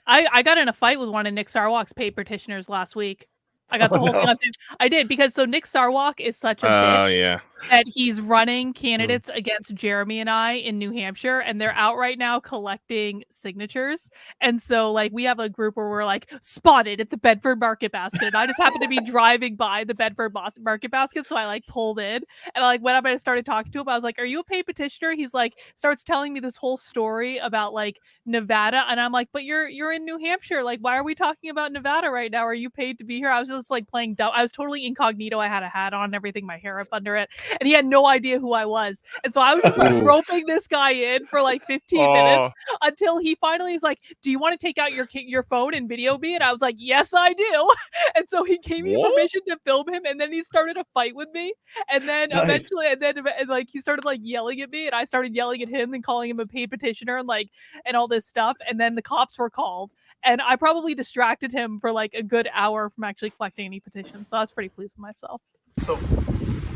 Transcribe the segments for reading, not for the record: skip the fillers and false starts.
I got in a fight with one of Nick Sarwark's paid petitioners last week. I got the whole thing on tape. I did, because so Nick Sarwark is such a bitch that he's running candidates against Jeremy and I in New Hampshire, and they're out right now collecting signatures. And so like we have a group where we're like spotted at the Bedford Market Basket, and I just happened to be driving by the Bedford Market Basket, so I like pulled in and I like went up and I started talking to him. I was like, "Are you a paid petitioner?" He's like starts telling me this whole story about like Nevada, and I'm like, "But you're in New Hampshire. Like, why are we talking about Nevada right now? Are you paid to be here?" I was just like playing dumb. I was totally incognito. I had a hat on and everything, my hair up under it, and he had no idea who I was. And so I was just like roping this guy in for like 15 minutes until he finally is like, "Do you want to take out your phone and video me?" And I was like, "Yes, I do." And so he gave me permission to film him, and then he started a fight with me. And then eventually, and like he started like yelling at me, and I started yelling at him and calling him a paid petitioner and all this stuff. And then the cops were called. And I probably distracted him for like a good hour from actually collecting any petitions. So I was pretty pleased with myself. So,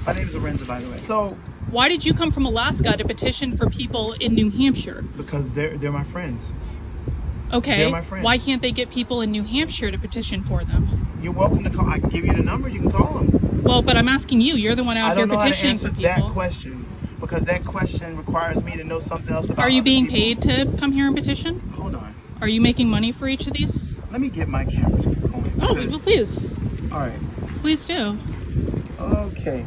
my name is Lorenzo, by the way. So, why did you come from Alaska to petition for people in New Hampshire? Because they're my friends. Okay. They're my friends. Why can't they get people in New Hampshire to petition for them? You're welcome to call. I can give you the number. You can call them. Well, but I'm asking you. You're the one out here petitioning for people. I don't know how to answer that question, because that question requires me to know something else about. Are you being paid to come here and petition? Hold on. Are you making money for each of these? Let me get my cameras going. Oh, well, please. All right. Please do. Okay.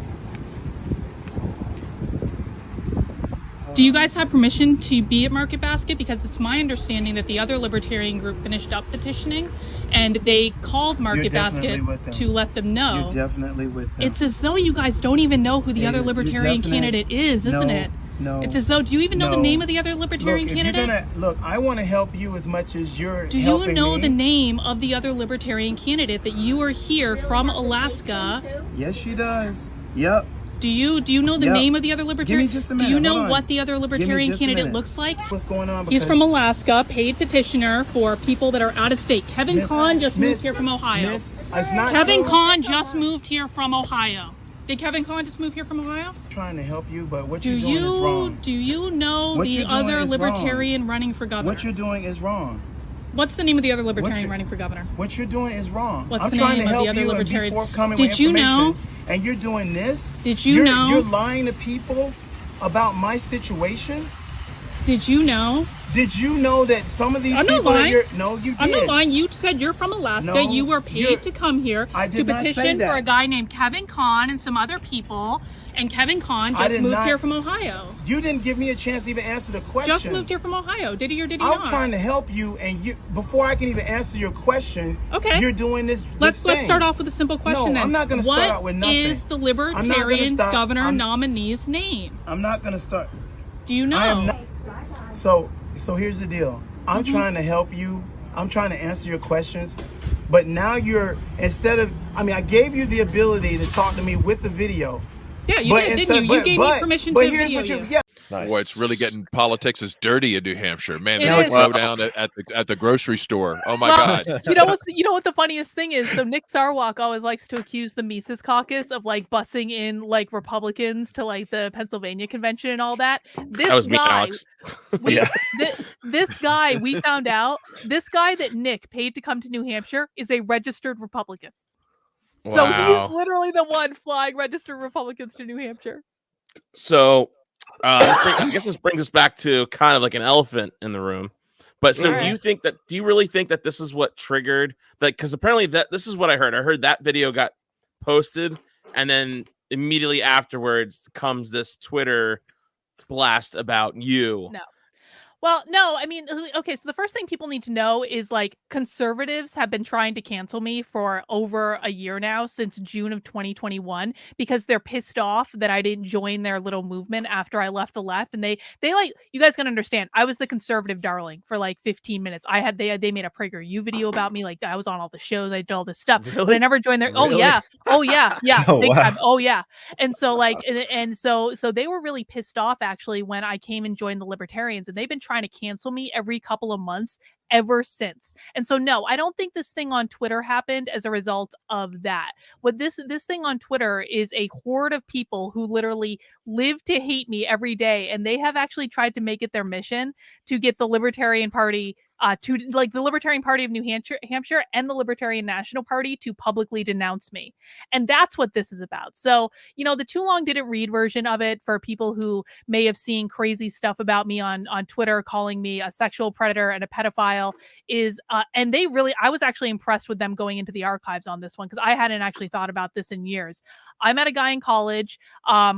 Do you guys have permission to be at Market Basket? Because it's my understanding that the other libertarian group finished up petitioning, and they called Market Basket to let them know. You're definitely with them. It's as though you guys don't even know who the other libertarian candidate is, isn't it? No. It's as though, do you even know the name of the other libertarian candidate? Look, I want to help you as much as you're helping me. Do you know the name of the other libertarian candidate that you are here from Alaska? Yes, she does. Yep. Do you know the name of the other libertarian? Give me just a minute. Do you know what the other libertarian candidate looks like? What's going on? He's from Alaska, paid petitioner for people that are out of state. Kevin Kahn just moved here from Ohio. Kevin Kahn just moved here from Ohio. Did Kevin Kahn just move here from Ohio? I'm trying to help you, but what you're doing is wrong. Do you know the other libertarian running for governor? What you're doing is wrong. What's the name of the other libertarian running for governor? What you're doing is wrong. What's the name of the other libertarian? Did you know? And you're doing this? Did you know? You're lying to people about my situation? Did you know? Did you know that some of these people No, you did. I'm not lying. You said you're from Alaska. No, you were paid to come here to petition for a guy named Kevin Kahn and some other people. And Kevin Kahn just moved here from Ohio. You didn't give me a chance to even answer the question. Just moved here from Ohio. Did he or did he not? I'm trying to help you, and before I can even answer your question, you're doing this. Let's start off with a simple question then. I'm not going to start out with nothing. What is the libertarian governor nominee's name? I'm not going to start. Do you know? I am not. So here's the deal. I'm trying to help you. I'm trying to answer your questions. But now I gave you the ability to talk to me with the video. Yeah, you did, didn't you? You gave me permission to video you. Nice. Boy, it's really getting politics is dirty in New Hampshire. Man, they slow down at the grocery store. Oh my God. You know what the funniest thing is? So Nick Sarwark always likes to accuse the Mises Caucus of like bussing in like Republicans to like the Pennsylvania convention and all that. This guy, we found out, this guy that Nick paid to come to New Hampshire is a registered Republican. Wow. So he's literally the one flying registered Republicans to New Hampshire. So I guess this brings us back to kind of like an elephant in the room. But so do you really think that this is what triggered that? Because apparently this is what I heard. I heard that video got posted, and then immediately afterwards comes this Twitter blast about you. No. Well, no, I mean, okay, so the first thing people need to know is like conservatives have been trying to cancel me for over a year now, since June of 2021, because they're pissed off that I didn't join their little movement after I left the left. And they like, you guys can understand, I was the conservative darling for like 15 minutes. They made a PragerU video about me. Like I was on all the shows, I did all this stuff, but I never joined their, Really? oh yeah, big time. Oh yeah. And so like, and so they were really pissed off actually when I came and joined the libertarians, and they've been trying to cancel me every couple of months ever since. And so no, I don't think this thing on Twitter happened as a result of that. What this thing on Twitter is a horde of people who literally live to hate me every day, and they have actually tried to make it their mission to get the Libertarian Party to like the Libertarian Party of New Hampshire and the Libertarian National Party to publicly denounce me. And that's what this is about. So, the Too Long Didn't Read version of it, for people who may have seen crazy stuff about me on Twitter, calling me a sexual predator and a pedophile, is, and I was actually impressed with them going into the archives on this one, because I hadn't actually thought about this in years. I met a guy in college.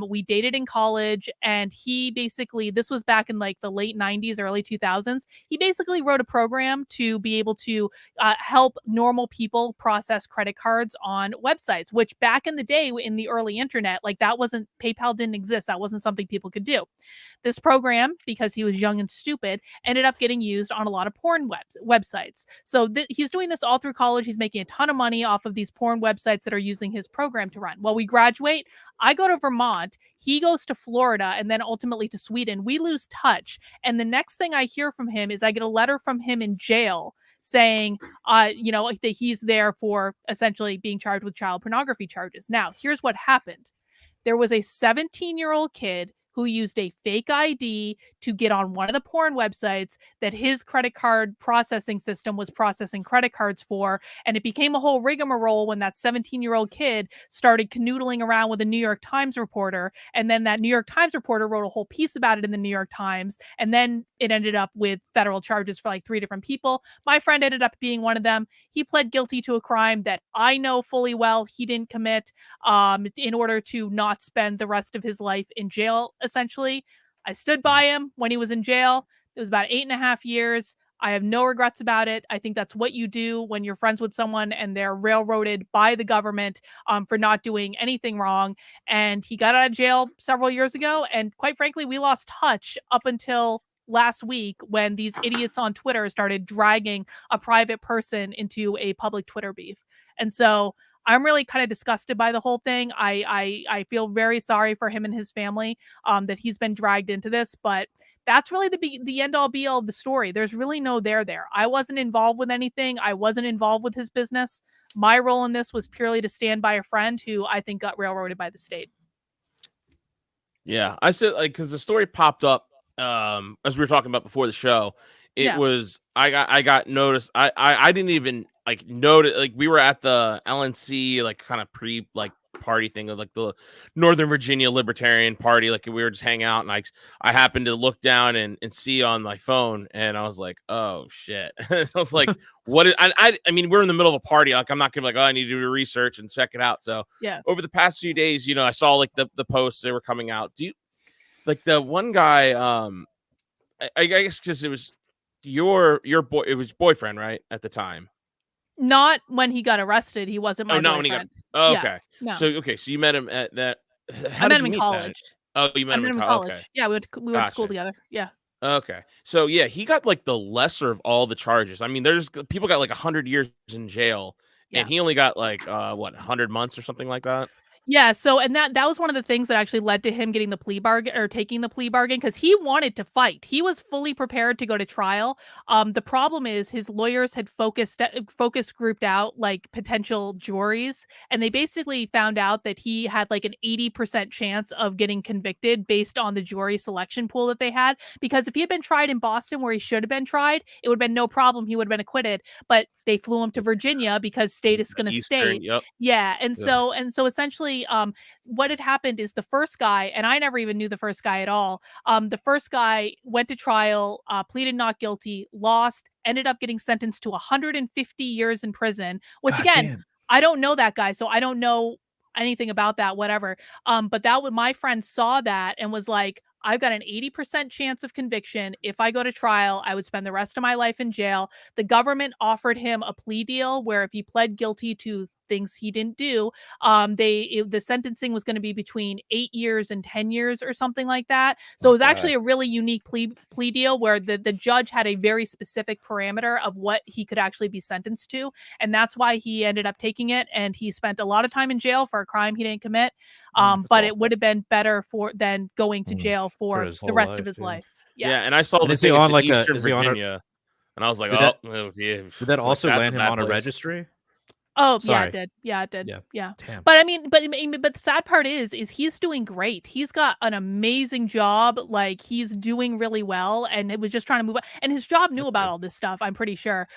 We dated in college, and he basically, this was back in like the late 90s, early 2000s. He basically wrote a program to be able to help normal people process credit cards on websites, which back in the day in the early internet, like PayPal didn't exist. That wasn't something people could do. This program, because he was young and stupid, ended up getting used on a lot of porn websites. So he's doing this all through college. He's making a ton of money off of these porn websites that are using his program to run. Well, we graduate. I go to Vermont. He goes to Florida and then ultimately to Sweden. We lose touch. And the next thing I hear from him is I get a letter from him in jail saying, that he's there for essentially being charged with child pornography charges. Now, here's what happened. There was a 17-year-old kid who used a fake ID to get on one of the porn websites that his credit card processing system was processing credit cards for. And it became a whole rigmarole when that 17-year-old kid started canoodling around with a New York Times reporter. And then that New York Times reporter wrote a whole piece about it in the New York Times. And then it ended up with federal charges for like 3 different people. My friend ended up being one of them. He pled guilty to a crime that I know fully well he didn't commit, in order to not spend the rest of his life in jail, essentially. I stood by him when he was in jail. It was about 8.5 years. I have no regrets about it. I think that's what you do when you're friends with someone and they're railroaded by the government for not doing anything wrong. And he got out of jail several years ago. And quite frankly, we lost touch up until last week when these idiots on Twitter started dragging a private person into a public Twitter beef. And so I'm really kind of disgusted by the whole thing. I feel very sorry for him and his family that he's been dragged into this, but that's really the end all be all of the story. There's really no there. I wasn't involved with anything. I wasn't involved with his business. My role in this was purely to stand by a friend who I think got railroaded by the state. Yeah, I said, like, because the story popped up as we were talking about before the show. It was I got noticed. I didn't even like notice, like we were at the LNC like kind of pre like party thing of like the Northern Virginia Libertarian Party, like we were just hanging out, and I happened to look down and see on my phone, and I was like, oh shit. I was like, what is, I mean, we're in the middle of a party, like I'm not gonna be like, oh, I need to do research and check it out. So yeah, over the past few days, I saw like the posts they were coming out. Do you like the one guy, I guess because it was your boy, it was boyfriend, right, at the time? Not when he got arrested. He wasn't my boyfriend. When he got. Oh, okay. Yeah, no. So you met him at that. I met him in college. That? Oh, you met him in college. Okay. Yeah, we went to school together. Yeah. Okay. So yeah, he got like the lesser of all the charges. I mean, there's people got like 100 years in jail, and he only got like 100 months or something like that. Yeah, so and that was one of the things that actually led to him getting the plea bargain or taking the plea bargain, because he wanted to fight. He was fully prepared to go to trial. The problem is his lawyers had focus grouped out like potential juries, and they basically found out that he had like an 80% chance of getting convicted based on the jury selection pool that they had. Because if he had been tried in Boston where he should have been tried, it would have been no problem. He would have been acquitted. But they flew him to Virginia because state is going to state. Yep. Yeah, and so essentially, what had happened is the first guy, and I never even knew the first guy at all. The first guy went to trial, pleaded not guilty, lost, ended up getting sentenced to 150 years in prison. Which I don't know that guy, so I don't know anything about that. Whatever. But my friend saw that and was like, I've got an 80% chance of conviction. If I go to trial, I would spend the rest of my life in jail. The government offered him a plea deal where if he pled guilty to things he didn't do, the sentencing was going to be between 8 years and 10 years or something like that. So it was actually a really unique plea deal where the judge had a very specific parameter of what he could actually be sentenced to. And that's why he ended up taking it. And he spent a lot of time in jail for a crime he didn't commit. But it would have been better than going to jail for the rest of his life. Yeah. And I saw this thing on like Eastern Virginia, and I was like, did that also land him on a registry? Oh, Sorry. yeah, it did. Yeah, it did. Yeah. Yeah. Damn. But I mean, but the sad part is he's doing great. He's got an amazing job. Like he's doing really well, and it was just trying to move on. And his job knew about all this stuff, I'm pretty sure.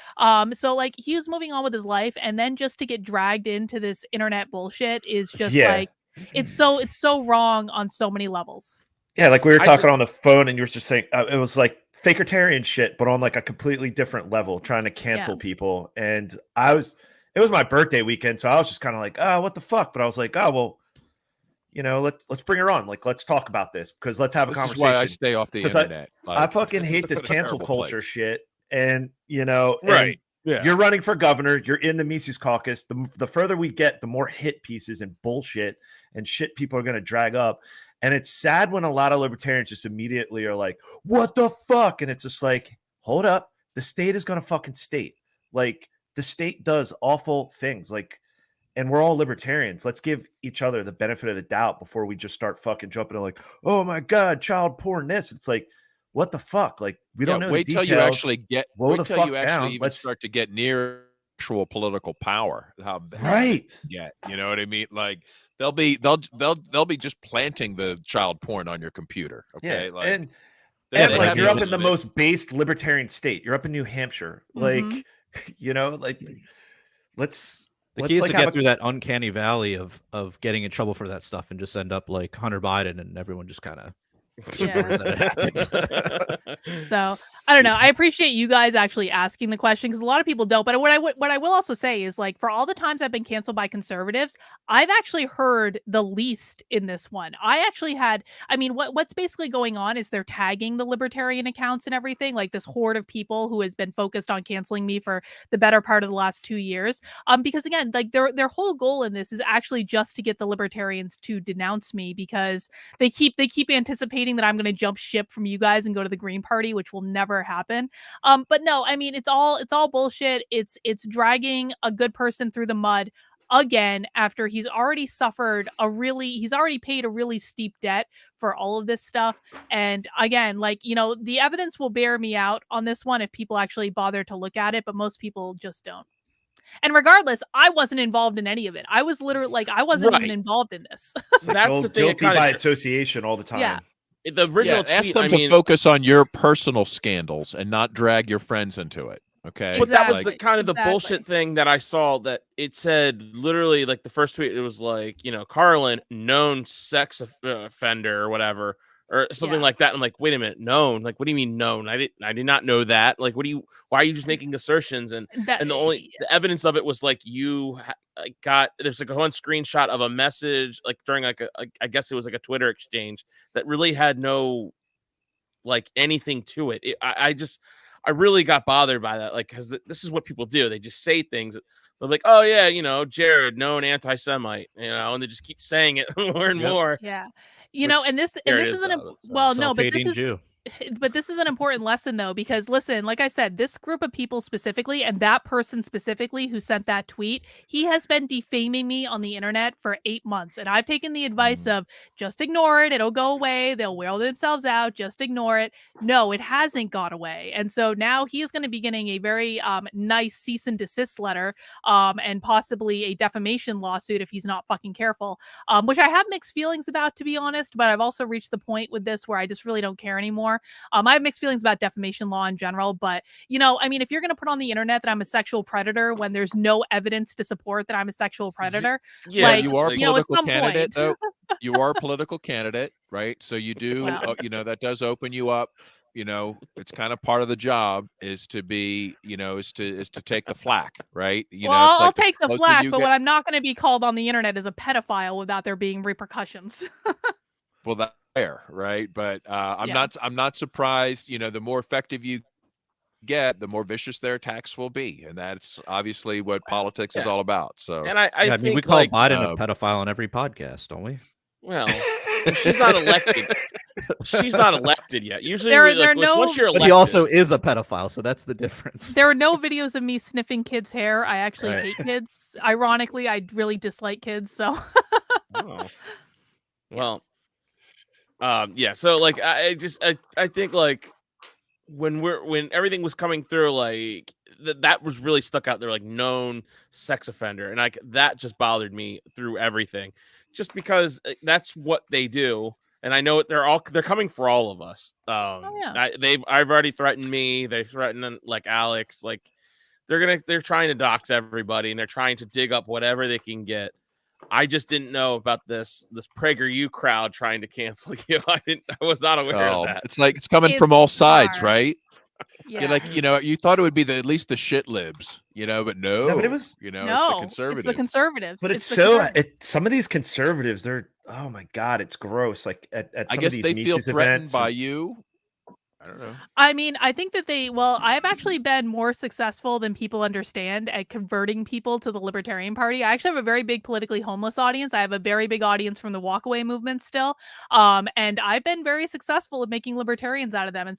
So like he was moving on with his life, and then just to get dragged into this internet bullshit is just like it's so wrong on so many levels. Yeah, like we were talking on the phone, and you were just saying it was like fakertarian shit, but on like a completely different level, trying to cancel people. And it was my birthday weekend, so I was just kind of like, oh, what the fuck? But I was like, oh, well, you know, let's bring her on. Like, let's talk about this because let's have a conversation. This is why I stay off the internet. I fucking hate this cancel culture shit. And, you know, right. You're running for governor. You're in the Mises caucus. The further we get, the more hit pieces and bullshit and shit people are going to drag up. And it's sad when a lot of libertarians just immediately are like, what the fuck? And it's just like, hold up. The state is going to fucking state. Like, the state does awful things. Like, and we're all libertarians. Let's give each other the benefit of the doubt before we just start fucking jumping in like, oh my God, child porn this. It's like, what the fuck? Like, we don't know. Wait the till details. you actually get, wait till you actually even start to get near actual political power. How right. Yeah. You know what I mean? Like, they'll be just planting the child porn on your computer. Okay. Yeah. Like, and like you're up in the most based libertarian state. You're up in New Hampshire. Mm-hmm. Like, you know, like the key is to get through that uncanny valley of getting in trouble for that stuff and just end up like Hunter Biden and everyone just kind of So I don't know. I appreciate you guys actually asking the question because a lot of people don't. But what I will also say is like for all the times I've been canceled by conservatives, I've actually heard the least in this one. I actually had. I mean, what's basically going on is they're tagging the libertarian accounts and everything, like this horde of people who has been focused on canceling me for the better part of the last 2 years. Because again, like their whole goal in this is actually just to get the libertarians to denounce me because they keep anticipating that I'm going to jump ship from you guys and go to the Green Party, which will never happen. But no, I mean, it's all bullshit. It's dragging a good person through the mud again after he's already paid a really steep debt for all of this stuff. And again, like, you know, the evidence will bear me out on this one if people actually bother to look at it, but most people just don't. And regardless, I wasn't involved in any of it. I was literally like, I wasn't even involved in this. So that's the thing. Guilty by association all the time. Yeah. The original tweet, ask them to focus on your personal scandals and not drag your friends into it. Okay. But that was the kind of the bullshit thing that I saw that it said literally like the first tweet, it was like, you know, Carlin, known sex offender or whatever, or something like that. I'm like, wait a minute, known? Like, what do you mean known? I did not know that. Like, why are you just making assertions? And the evidence of it was like there's like one screenshot of a message like during like I guess it was like a Twitter exchange that really had no like anything to it. I really got bothered by that, like, because this is what people do. They just say things. They're like, oh yeah, you know, Jared, known anti-Semite, you know, and they just keep saying it more and more. Yeah. You know, and this isn't but this is an important lesson though, because listen, like I said, this group of people specifically, and that person specifically who sent that tweet, he has been defaming me on the internet for 8 months. And I've taken the advice of just ignore it. It'll go away. They'll wear themselves out. Just ignore it. No, it hasn't got away. And so now he is going to be getting a very nice cease and desist letter and possibly a defamation lawsuit if he's not fucking careful, which I have mixed feelings about, to be honest. But I've also reached the point with this where I just really don't care anymore. I have mixed feelings about defamation law in general, but you know, I mean, if you're going to put on the internet that I'm a sexual predator when there's no evidence to support that I'm a sexual predator, like, you are a political candidate, though. You are a political candidate, right? So you do, you know, that does open you up. You know, it's kind of part of the job is to be, you know, is to take the flack, right? You know, it's I'll take the flack, but what I'm not going to be called on the internet is a pedophile without there being repercussions. Well, that's fair, right? But I'm not surprised. You know, the more effective you get, the more vicious their attacks will be, and that's obviously what politics is all about. So, and I mean, we call Biden a pedophile on every podcast, don't we? Well, she's not elected. She's not elected yet. Usually, once you're elected, but he also is a pedophile, so that's the difference. There are no videos of me sniffing kids' hair. I actually hate kids. Ironically, I really dislike kids. So, well. Yeah, so like I think like when everything was coming through, like that was really stuck out there, like known sex offender, and like that just bothered me through everything, just because that's what they do. And I know they're coming for all of us. I've already threatened me. They threatened like Alex. Like they're trying to dox everybody, and they're trying to dig up whatever they can get. I just didn't know about this PragerU crowd trying to cancel you. I was not aware of that. It's like it's coming from all sides, bizarre. right? Yeah. You're like, you thought it would be at least the shit libs, but no. No, but it was it's the It's the conservatives. But some of these conservatives, they're, oh my God, it's gross. Like at I some guess of these they feel Mises threatened events by you. I don't know. I mean, I think that I've actually been more successful than people understand at converting people to the Libertarian Party. I actually have a very big politically homeless audience. I have a very big audience from the walkaway movement still. And I've been very successful at making libertarians out of them. And